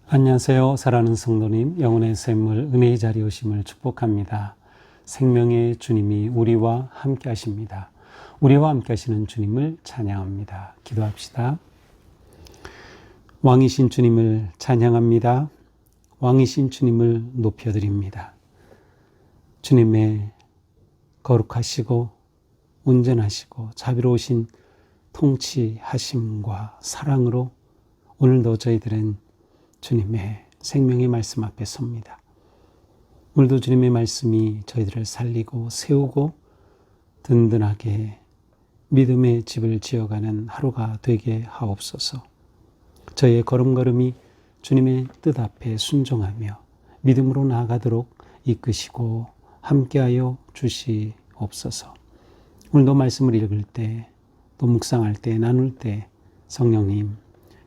안녕하세요. 사랑하는 성도님, 영혼의 샘물 은혜의 자리에 오심을 축복합니다. 생명의 주님이 우리와 함께 하십니다. 우리와 함께 하시는 주님을 찬양합니다. 기도합시다. 왕이신 주님을 찬양합니다. 왕이신 주님을 높여드립니다. 주님의 거룩하시고 온전하시고 자비로우신 통치하심과 사랑으로 오늘도 저희들은 주님의 생명의 말씀 앞에 섭니다. 오늘도 주님의 말씀이 저희들을 살리고 세우고 든든하게 믿음의 집을 지어가는 하루가 되게 하옵소서. 저희의 걸음걸음이 주님의 뜻 앞에 순종하며 믿음으로 나아가도록 이끄시고 함께하여 주시옵소서. 오늘도 말씀을 읽을 때, 또 묵상할 때, 나눌 때 성령님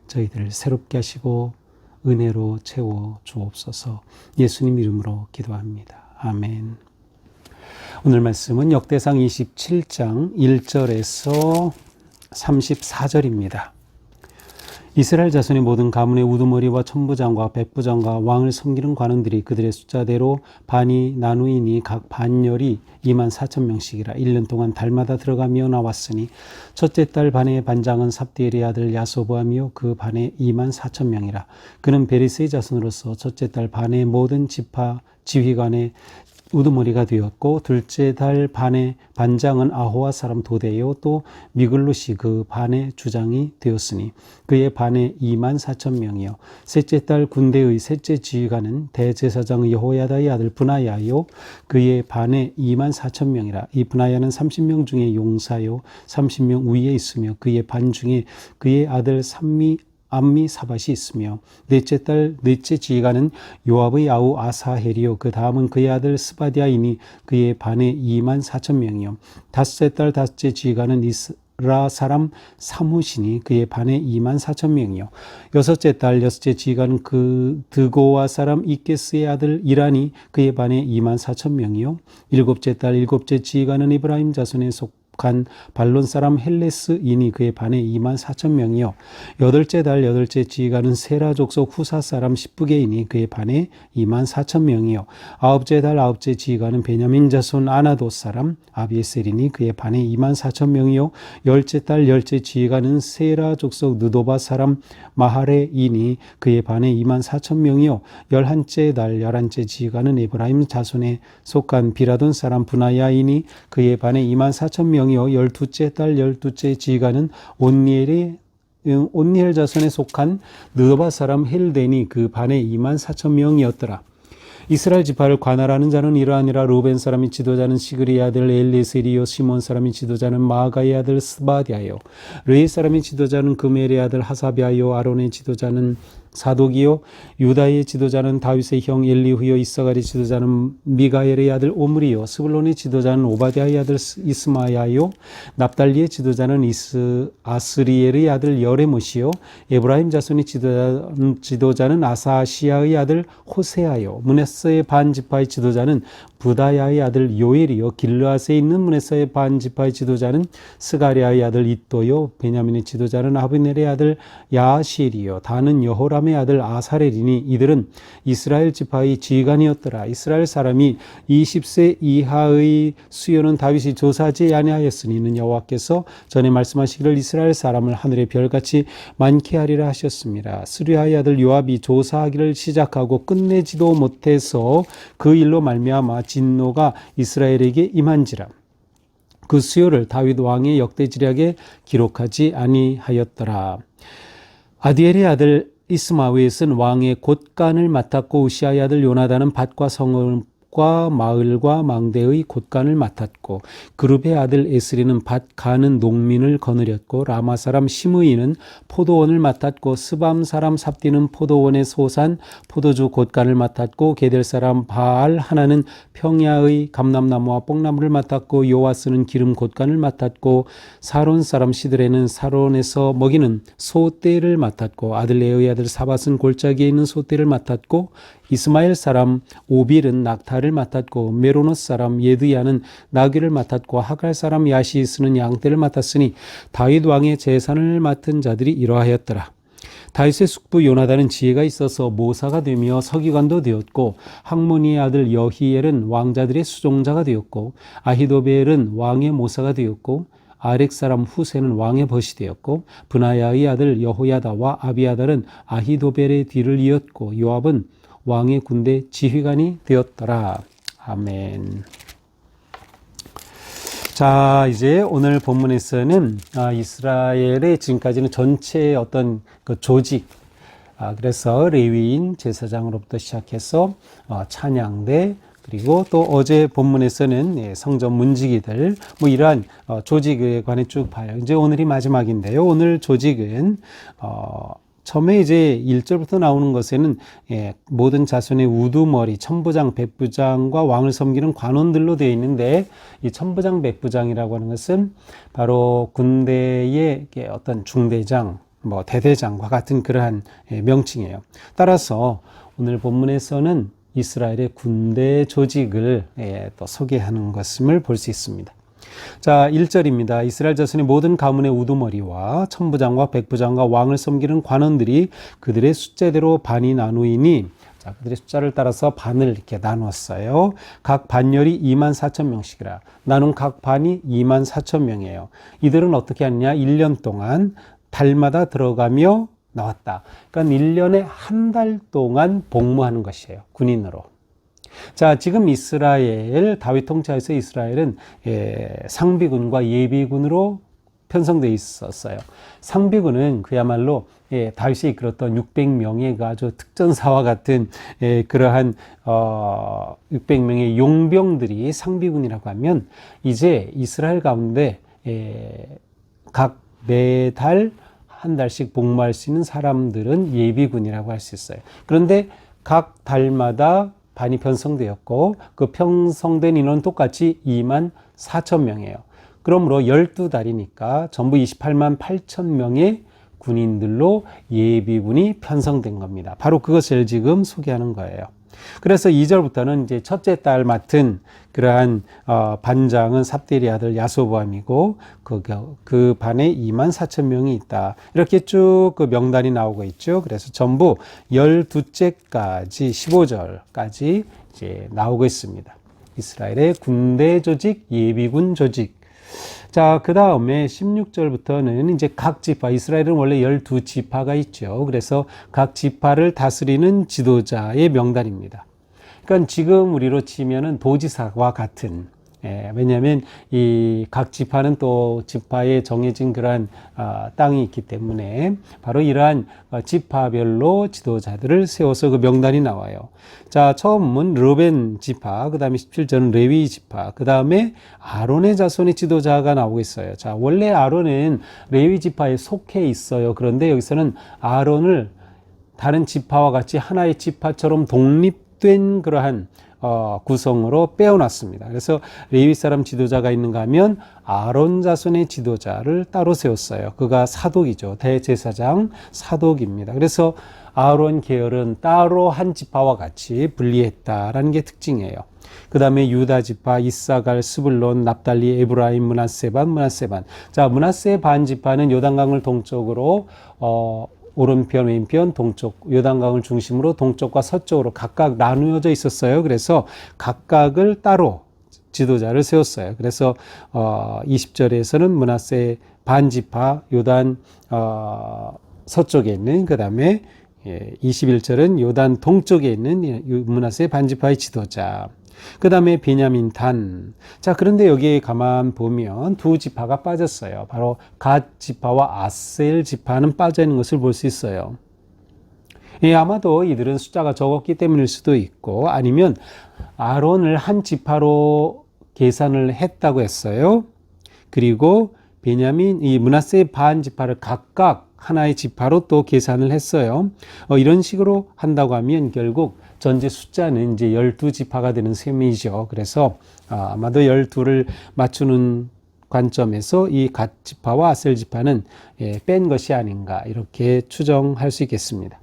저희들을 새롭게 하시고 은혜로 채워 주옵소서. 예수님 이름으로 기도합니다. 아멘. 오늘 말씀은 역대상 27장 1절에서 34절입니다. 이스라엘 자손의 모든 가문의 우두머리와 천부장과 백부장과 왕을 섬기는 관원들이 그들의 숫자대로 반이 나누이니 각 반열이 24,000명씩이라 1년 동안 달마다 들어가며 나왔으니 첫째 달 반의 반장은 삽디엘의 아들 야소보아며 그 반에 24,000명이라. 그는 베리스의 자손으로서 첫째 달 반의 모든 지파 지휘관의 우두머리가 되었고 둘째 달 반의 반장은 아호와 사람 도대요 또 미글롯이 그 반의 주장이 되었으니 그의 반에 24,000명이요 셋째 달 군대의 셋째 지휘관은 대제사장 여호야다의 아들 브나야요 그의 반에 24,000명이라. 이 브나야는 30명 중에 용사요 30명 위에 있으며 그의 반 중에 그의 아들 암미사밧이 있으며 넷째 달 넷째 지휘관은 요압의 아우 아사헬이요 그 다음은 그의 아들 스바디아이니 그의 반에 24,000명이요 다섯째 달 다섯째 지휘관은 이스라 사람 사무시니 그의 반에 24,000명이요 여섯째 달 여섯째 지휘관은 그 드고와 사람 이케스의 아들 이란이 그의 반에 24,000명이요 일곱째 달 일곱째 지휘관은 이브라임 자손에 간 발론 사람 헬레스이니 그의 반에 24,000명이요 여덟째 달 여덟째 지휘관은 세라 족속 후사 사람 십부게이니 그의 반에 24,000명이요 아홉째 달 아홉째 지휘관은 베냐민 자손 아나도 사람 아비에셀이니 그의 반에 24,000명이요 열째 달 열째 지휘관은 세라 족속 느도바 사람 마하레이니 그의 반에 24,000명이요 열한째 달 열한째 지휘관은 에브라임 자손에 속한 비라돈 사람 브나야이니 그의 반에 24,000명이요 열두째 달 열두째 지휘관은 온니엘 자손에 속한 느도바 사람 헬데니 그 반에 24,000명이었더라. 이스라엘 지파를 관할하는 자는 이러하니라. 르우벤 사람이 지도자는 시그리의 아들 엘리에셀이요 시몬 사람이 지도자는 마아가의 아들 스바디아요 르이 사람이 지도자는 그멜의 아들 하사비아요 아론의 지도자는 사독이요 유다의 지도자는 다윗의 형 엘리후요 이사갈의 지도자는 미가엘의 아들 오므리요 스불론의 지도자는 오바댜의 아들 이스마야요 납달리의 지도자는 아스리엘의 아들 여레못이요 에브라임 자손의 지도자는 아사시아의 아들 호세아요 므낫세의 반 지파의 지도자는 부다야의 아들 요엘이요 길르앗에 있는 므낫세의 반 지파의 지도자는 스가랴의 아들 이또요 베냐민의 지도자는 아브넬의 아들 야하시엘이요 다는 여호람의 아들 아사렐이니 이들은 이스라엘 지파의 지휘관이었더라. 이스라엘 사람이 20세 이하의 수요는 다윗이 조사하지 아니하였으니 이는 여호와께서 전에 말씀하시기를 이스라엘 사람을 하늘의 별같이 많게 하리라 하셨습니다. 스루야의 아들 요압이 조사하기를 시작하고 끝내지도 못해서 그 일로 말미암아 진노가 이스라엘에게 임한지라. 그 수요를 다윗 왕의 역대지략에 기록하지 아니하였더라. 아디엘의 아들 이스마웨스는 왕의 곳간을 맡았고 우시아의 아들 요나단은 밭과 성읍과 밭과 마을과 망대의 곳간을 맡았고 그룹의 아들 에스리는 밭 가는 농민을 거느렸고 라마 사람 시므이는 포도원을 맡았고 스밤 사람 삽디는 포도원의 소산 포도주 곳간을 맡았고 게델 사람 바알 하나는 평야의 감람나무와 뽕나무를 맡았고 요아스는 기름 곳간을 맡았고 사론 사람 시드레는 사론에서 먹이는 소떼를 맡았고 아들레의 아들 사밧은 골짜기에 있는 소떼를 맡았고 이스마엘 사람 오빌은 낙타를 맡았고 메로노스 사람 예드야는 나귀를 맡았고 하갈 사람 야시스는 양떼를 맡았으니 다윗 왕의 재산을 맡은 자들이 이러하였더라. 다윗의 숙부 요나단은 지혜가 있어서 모사가 되며 서기관도 되었고 학모니의 아들 여히엘은 왕자들의 수종자가 되었고 아히도벨은 왕의 모사가 되었고 아렉 사람 후세는 왕의 벗이 되었고 브나야의 아들 여호야다와 아비아달은 아히도벨의 뒤를 이었고 요압은 왕의 군대 지휘관이 되었더라. 아멘. 자, 이제 오늘 본문에서는 이스라엘의 지금까지는 전체 어떤 그 조직, 그래서 레위인 제사장으로부터 시작해서 찬양대, 그리고 또 어제 본문에서는 성전 문지기들, 뭐 이러한 조직에 관해 쭉 봐요. 이제 오늘이 마지막인데요. 오늘 조직은 처음에 이제 1절부터 나오는 것에는 모든 자손의 우두머리, 천부장, 백부장과 왕을 섬기는 관원들로 되어 있는데 이 천부장, 백부장이라고 하는 것은 바로 군대의 어떤 중대장, 뭐 대대장과 같은 그러한 명칭이에요. 따라서 오늘 본문에서는 이스라엘의 군대 조직을 또 소개하는 것임을 볼 수 있습니다. 자, 1절입니다. 이스라엘 자손의 모든 가문의 우두머리와 천부장과 백부장과 왕을 섬기는 관원들이 그들의 숫자대로 반이 나누이니, 자, 그들의 숫자를 따라서 반을 이렇게 나누었어요. 각 반열이 24,000명씩이라. 나눈 각 반이 24,000명이에요. 이들은 어떻게 하느냐? 1년 동안 달마다 들어가며 나왔다. 그러니까 1년에 한 달 동안 복무하는 것이에요. 군인으로. 자, 지금 이스라엘, 다윗 통치하에서 이스라엘은 상비군과 예비군으로 편성되어 있었어요. 상비군은 그야말로 다윗이 이끌었던 600명의 아주 특전사와 같은 그러한 600명의 용병들이 상비군이라고 하면 이제 이스라엘 가운데 각 매달 한 달씩 복무할 수 있는 사람들은 예비군이라고 할 수 있어요. 그런데 각 달마다 반이 편성되었고 그 편성된 인원은 똑같이 24,000명이에요. 그러므로 12달이니까 전부 28만 8천 명의 군인들로 예비군이 편성된 겁니다. 바로 그것을 지금 소개하는 거예요. 그래서 2절부터는 이제 첫째 딸 맡은 그러한 반장은 삽데리 아들 야소보암이고 그 반에 24,000명이 있다. 이렇게 쭉 그 명단이 나오고 있죠. 그래서 전부 12째까지 15절까지 이제 나오고 있습니다. 이스라엘의 군대 조직, 예비군 조직. 자, 그 다음에 16절부터는 이제 각 지파, 이스라엘은 원래 12지파가 있죠. 그래서 각 지파를 다스리는 지도자의 명단입니다. 그러니까 지금 우리로 치면은 도지사와 같은, 왜냐하면 이 각 지파는 또 지파에 정해진 그러한 땅이 있기 때문에 바로 이러한 지파별로 지도자들을 세워서 그 명단이 나와요. 자, 처음은 르벤 지파, 그 다음에 17절은 레위 지파, 그 다음에 아론의 자손의 지도자가 나오고 있어요. 자, 원래 아론은 레위 지파에 속해 있어요. 그런데 여기서는 아론을 다른 지파와 같이 하나의 지파처럼 독립된 그러한 구성으로 빼어놨습니다. 그래서 레위 사람 지도자가 있는가 하면 아론 자손의 지도자를 따로 세웠어요. 그가 사독이죠. 대제사장 사독입니다. 그래서 아론 계열은 따로 한 지파와 같이 분리했다라는 게 특징이에요. 그 다음에 유다 지파, 이사갈, 스불론, 납달리, 에브라임, 므낫세 반. 자, 므낫세 반 지파는 요단강을 동쪽으로 오른편, 왼편, 동쪽, 요단강을 중심으로 동쪽과 서쪽으로 각각 나누어져 있었어요. 그래서 각각을 따로 지도자를 세웠어요. 그래서 20절에서는 므낫세 반 지파, 요단 서쪽에 있는, 그 다음에 21절은 요단 동쪽에 있는 므낫세 반 지파의 지도자. 그 다음에 베냐민 단. 자, 그런데 여기에 가만 보면 두 지파가 빠졌어요. 바로 갓 지파와 아셀 지파는 빠져 있는 것을 볼 수 있어요. 예, 아마도 이들은 숫자가 적었기 때문일 수도 있고 아니면 아론을 한 지파로 계산을 했다고 했어요. 그리고 베냐민, 이 므낫세의 반 지파를 각각 하나의 지파로 또 계산을 했어요. 이런 식으로 한다고 하면 결국 전체 숫자는 이제 12지파가 되는 셈이죠. 그래서 아마도 12를 맞추는 관점에서 이 갓 지파와 아셀 지파는 뺀 것이 아닌가 이렇게 추정할 수 있겠습니다.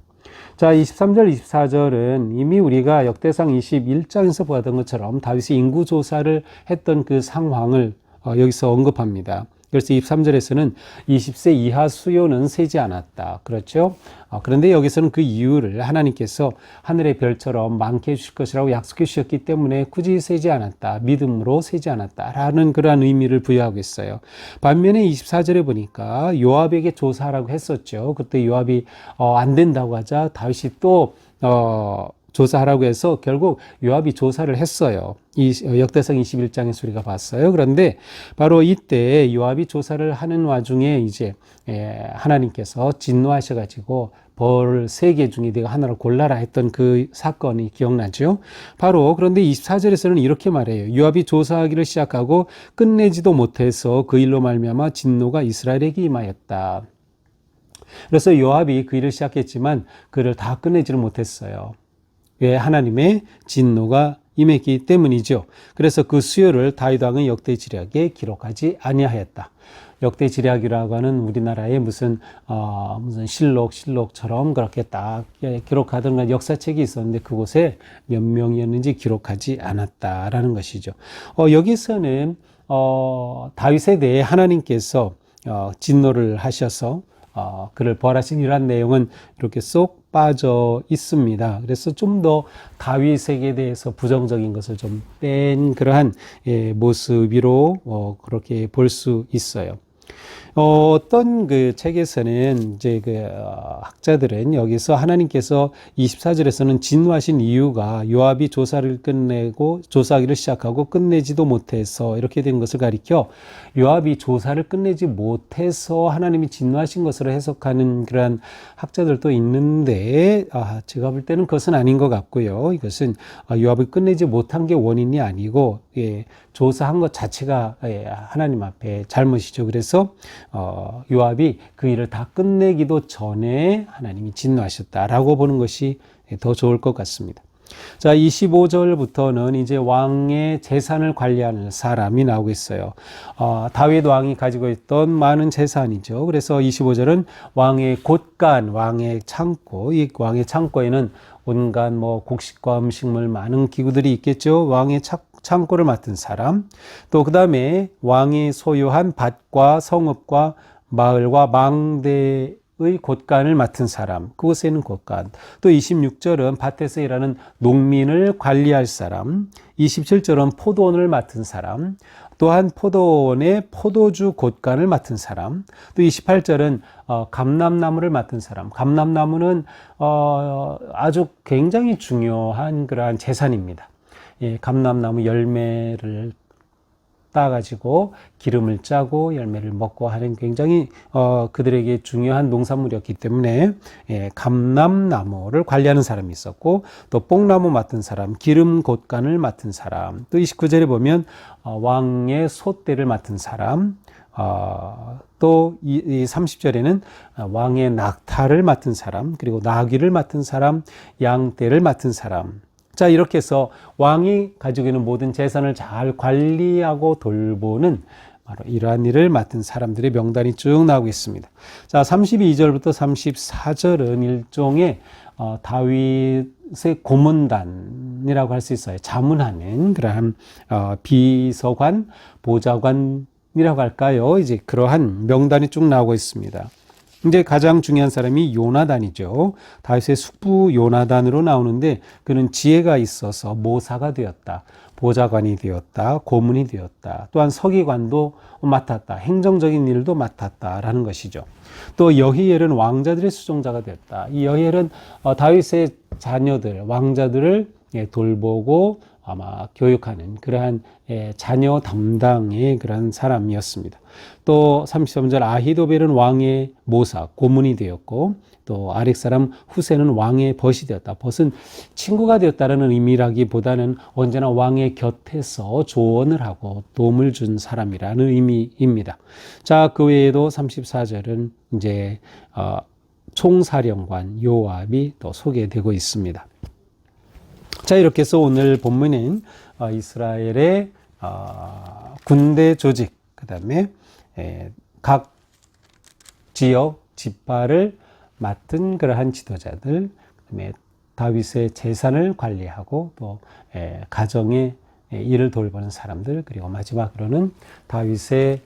자, 23절, 24절은 이미 우리가 역대상 21장에서 보았던 것처럼 다윗이 인구조사를 했던 그 상황을 여기서 언급합니다. 그래서 23절에서는 20세 이하 수요는 세지 않았다. 그렇죠? 그런데 여기서는 그 이유를 하나님께서 하늘의 별처럼 많게 해주실 것이라고 약속해 주셨기 때문에 굳이 세지 않았다. 믿음으로 세지 않았다. 라는 그러한 의미를 부여하고 있어요. 반면에 24절에 보니까 요압에게 조사하라고 했었죠. 그때 요압이 안 된다고 하자 다윗이 또 조사하라고 해서 결국 요압이 조사를 했어요. 이 역대상 21장에서 우리가 봤어요. 그런데 바로 이때 요압이 조사를 하는 와중에 이제 하나님께서 진노하셔가지고 벌 3개 중에 네가 하나를 골라라 했던 그 사건이 기억나죠? 바로 그런데 24절에서는 이렇게 말해요. 요압이 조사하기를 시작하고 끝내지도 못해서 그 일로 말미암아 진노가 이스라엘에게 임하였다. 그래서 요압이 그 일을 시작했지만 그를 다 끝내지를 못했어요. 왜? 하나님의 진노가 임했기 때문이죠. 그래서 그 수요를 다윗 왕의 역대지략에 기록하지 아니하였다. 역대지략이라고 하는 우리나라의 무슨 실록처럼 그렇게 딱 기록하던 역사책이 있었는데 그곳에 몇 명이었는지 기록하지 않았다라는 것이죠. 여기서는 다윗에 대해 하나님께서 진노를 하셔서 그를 벌하신 이러한 내용은 이렇게 쏙 빠져 있습니다. 그래서 좀 더 다윗에게 대해서 부정적인 것을 좀 뺀 그러한 모습으로 그렇게 볼 수 있어요. 어떤 그 책에서는 이제 그 학자들은 여기서 하나님께서 24절에서는 진노하신 이유가 요압이 조사를 끝내고 조사하기를 시작하고 끝내지도 못해서 이렇게 된 것을 가리켜 요압이 조사를 끝내지 못해서 하나님이 진노하신 것으로 해석하는 그러한 학자들도 있는데 제가 볼 때는 그것은 아닌 것 같고요. 이것은 요압이 끝내지 못한 게 원인이 아니고 조사한 것 자체가 하나님 앞에 잘못이죠. 그래서 요압이 그 일을 다 끝내기도 전에 하나님이 진노하셨다라고 보는 것이 더 좋을 것 같습니다. 자, 25절부터는 이제 왕의 재산을 관리하는 사람이 나오고 있어요. 다윗 왕이 가지고 있던 많은 재산이죠. 그래서 25절은 왕의 곳간, 왕의 창고, 이 왕의 창고에는 온갖 곡식과 음식물 많은 기구들이 있겠죠. 왕의 창고를 맡은 사람, 또 그 다음에 왕이 소유한 밭과 성읍과 마을과 망대의 곳간을 맡은 사람, 그곳에 있는 곳간. 또 26절은 밭에서 일하는 농민을 관리할 사람, 27절은 포도원을 맡은 사람, 또한 포도원의 포도주 곳간을 맡은 사람, 또 28절은 감람나무를 맡은 사람. 감람나무는 아주 굉장히 중요한 그러한 재산입니다. 감람나무 열매를 따가지고 기름을 짜고 열매를 먹고 하는 굉장히 그들에게 중요한 농산물이었기 때문에 감람나무를 관리하는 사람이 있었고, 또 뽕나무 맡은 사람, 기름 곳간을 맡은 사람, 또 29절에 보면 왕의 소떼를 맡은 사람, 또 이 30절에는 왕의 낙타를 맡은 사람, 그리고 나귀를 맡은 사람, 양떼를 맡은 사람. 자, 이렇게 해서 왕이 가지고 있는 모든 재산을 잘 관리하고 돌보는 바로 이러한 일을 맡은 사람들의 명단이 쭉 나오고 있습니다. 자, 32절부터 34절은 일종의 다윗의 고문단이라고 할 수 있어요. 자문하는 그러한 비서관, 보좌관이라고 할까요? 이제 그러한 명단이 쭉 나오고 있습니다. 이제 가장 중요한 사람이 요나단이죠. 다윗의 숙부 요나단으로 나오는데 그는 지혜가 있어서 모사가 되었다. 보좌관이 되었다. 고문이 되었다. 또한 서기관도 맡았다. 행정적인 일도 맡았다라는 것이죠. 또 여히엘은 왕자들의 수종자가 되었다. 이 여히엘은 다윗의 자녀들, 왕자들을 돌보고 아마 교육하는 그러한 자녀 담당의 그러한 사람이었습니다. 또 33절 아히도벨은 왕의 모사, 고문이 되었고 또 아렉 사람 후세는 왕의 벗이 되었다. 벗은 친구가 되었다는 의미라기보다는 언제나 왕의 곁에서 조언을 하고 도움을 준 사람이라는 의미입니다. 자, 그 외에도 34절은 이제 총사령관 요압이 또 소개되고 있습니다. 자, 이렇게 해서 오늘 본문은 이스라엘의 군대 조직, 그 다음에 각 지역 지파를 맡은 그러한 지도자들, 그다음에 다윗의 재산을 관리하고 또 가정의 일을 돌보는 사람들, 그리고 마지막으로는 다윗의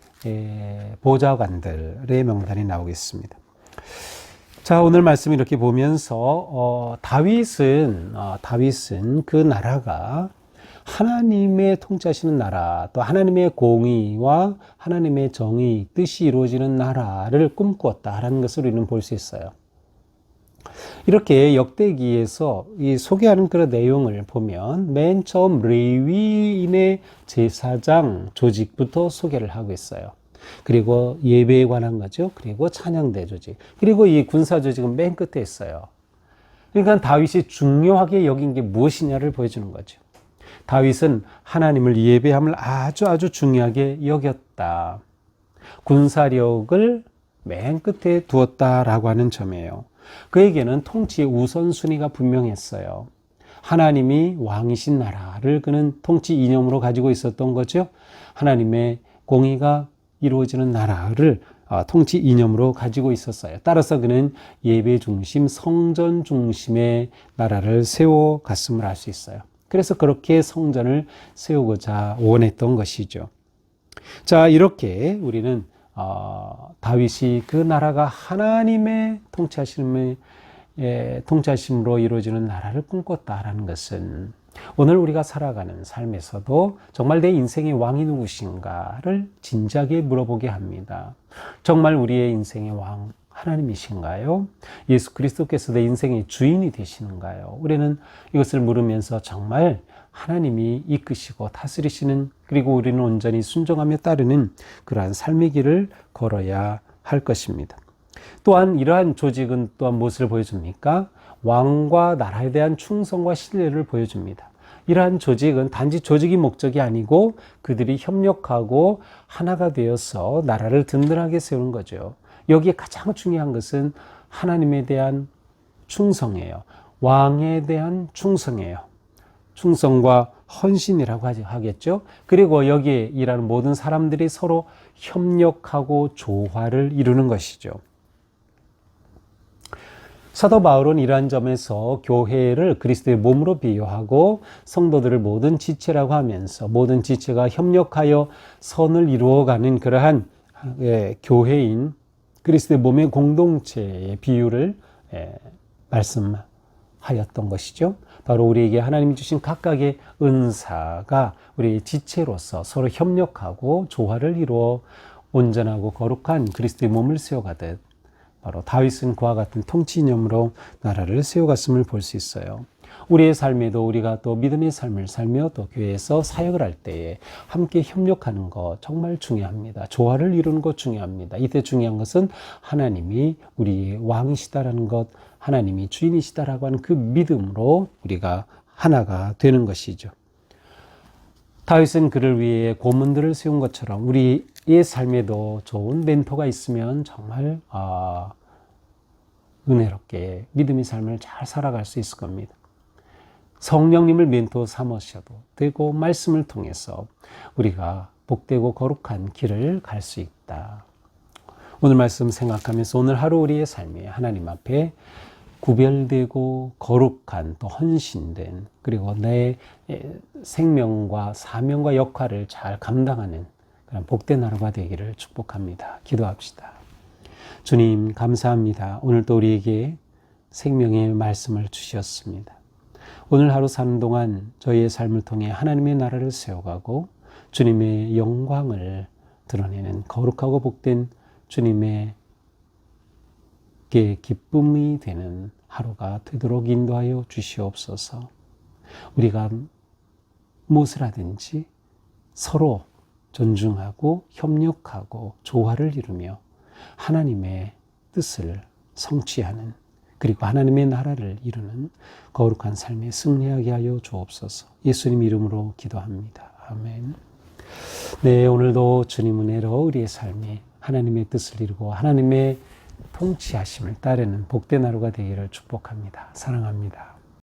보좌관들의 명단이 나오겠습니다. 자, 오늘 말씀 이렇게 보면서 다윗은 그 나라가 하나님의 통치하시는 나라, 또 하나님의 공의와 하나님의 정의, 뜻이 이루어지는 나라를 꿈꾸었다라는 것을 우리는 볼 수 있어요. 이렇게 역대기에서 이 소개하는 그런 내용을 보면 맨 처음 레위인의 제사장 조직부터 소개를 하고 있어요. 그리고 예배에 관한 거죠. 그리고 찬양대 조직. 그리고 이 군사 조직은 맨 끝에 있어요. 그러니까 다윗이 중요하게 여긴 게 무엇이냐를 보여주는 거죠. 다윗은 하나님을 예배함을 아주 중요하게 여겼다. 군사력을 맨 끝에 두었다라고 하는 점이에요. 그에게는 통치의 우선순위가 분명했어요. 하나님이 왕이신 나라를 그는 통치 이념으로 가지고 있었던 거죠. 하나님의 공의가 이루어지는 나라를 통치 이념으로 가지고 있었어요. 따라서 그는 예배 중심, 성전 중심의 나라를 세워갔음을 알 수 있어요. 그래서 그렇게 성전을 세우고자 원했던 것이죠. 자, 이렇게 우리는 다윗이 그 나라가 하나님의 통치하심으로 이루어지는 나라를 꿈꿨다라는 것은 오늘 우리가 살아가는 삶에서도 정말 내 인생의 왕이 누구신가를 진지하게 물어보게 합니다. 정말 우리의 인생의 왕 하나님이신가요? 예수 그리스도께서 내 인생의 주인이 되시는가요? 우리는 이것을 물으면서 정말 하나님이 이끄시고 다스리시는, 그리고 우리는 온전히 순종하며 따르는 그러한 삶의 길을 걸어야 할 것입니다. 또한 이러한 조직은 또한 무엇을 보여줍니까? 왕과 나라에 대한 충성과 신뢰를 보여줍니다. 이러한 조직은 단지 조직이 목적이 아니고 그들이 협력하고 하나가 되어서 나라를 든든하게 세우는 거죠. 여기에 가장 중요한 것은 하나님에 대한 충성이에요. 왕에 대한 충성이에요. 충성과 헌신이라고 하겠죠. 그리고 여기에 일하는 모든 사람들이 서로 협력하고 조화를 이루는 것이죠. 사도 바울은 이러한 점에서 교회를 그리스도의 몸으로 비유하고 성도들을 모든 지체라고 하면서 모든 지체가 협력하여 선을 이루어가는 그러한 교회인 그리스도의 몸의 공동체의 비유를 말씀하였던 것이죠. 바로 우리에게 하나님이 주신 각각의 은사가 우리의 지체로서 서로 협력하고 조화를 이루어 온전하고 거룩한 그리스도의 몸을 세워가듯 바로 다윗은 그와 같은 통치 이념으로 나라를 세워갔음을 볼 수 있어요. 우리의 삶에도 우리가 또 믿음의 삶을 살며 또 교회에서 사역을 할 때에 함께 협력하는 것 정말 중요합니다. 조화를 이루는 것 중요합니다. 이때 중요한 것은 하나님이 우리의 왕이시다라는 것, 하나님이 주인이시다라고 하는 그 믿음으로 우리가 하나가 되는 것이죠. 다윗은 그를 위해 고문들을 세운 것처럼 우리의 삶에도 좋은 멘토가 있으면 정말 은혜롭게 믿음의 삶을 잘 살아갈 수 있을 겁니다. 성령님을 멘토 삼으셔도 되고 말씀을 통해서 우리가 복되고 거룩한 길을 갈 수 있다. 오늘 말씀 생각하면서 오늘 하루 우리의 삶에 하나님 앞에 구별되고 거룩한 또 헌신된, 그리고 내 생명과 사명과 역할을 잘 감당하는 그런 복된 하루가 되기를 축복합니다. 기도합시다. 주님 감사합니다. 오늘도 우리에게 생명의 말씀을 주셨습니다. 오늘 하루 사는 동안 저희의 삶을 통해 하나님의 나라를 세워가고 주님의 영광을 드러내는 거룩하고 복된 주님의 기쁨이 되는 하루가 되도록 인도하여 주시옵소서. 우리가 무엇을 하든지 서로 존중하고 협력하고 조화를 이루며 하나님의 뜻을 성취하는, 그리고 하나님의 나라를 이루는 거룩한 삶에 승리하게 하여 주옵소서. 예수님 이름으로 기도합니다. 아멘. 네, 오늘도 주님 은혜로 우리의 삶이 하나님의 뜻을 이루고 하나님의 통치하심을 따르는 복된 하루가 되기를 축복합니다. 사랑합니다.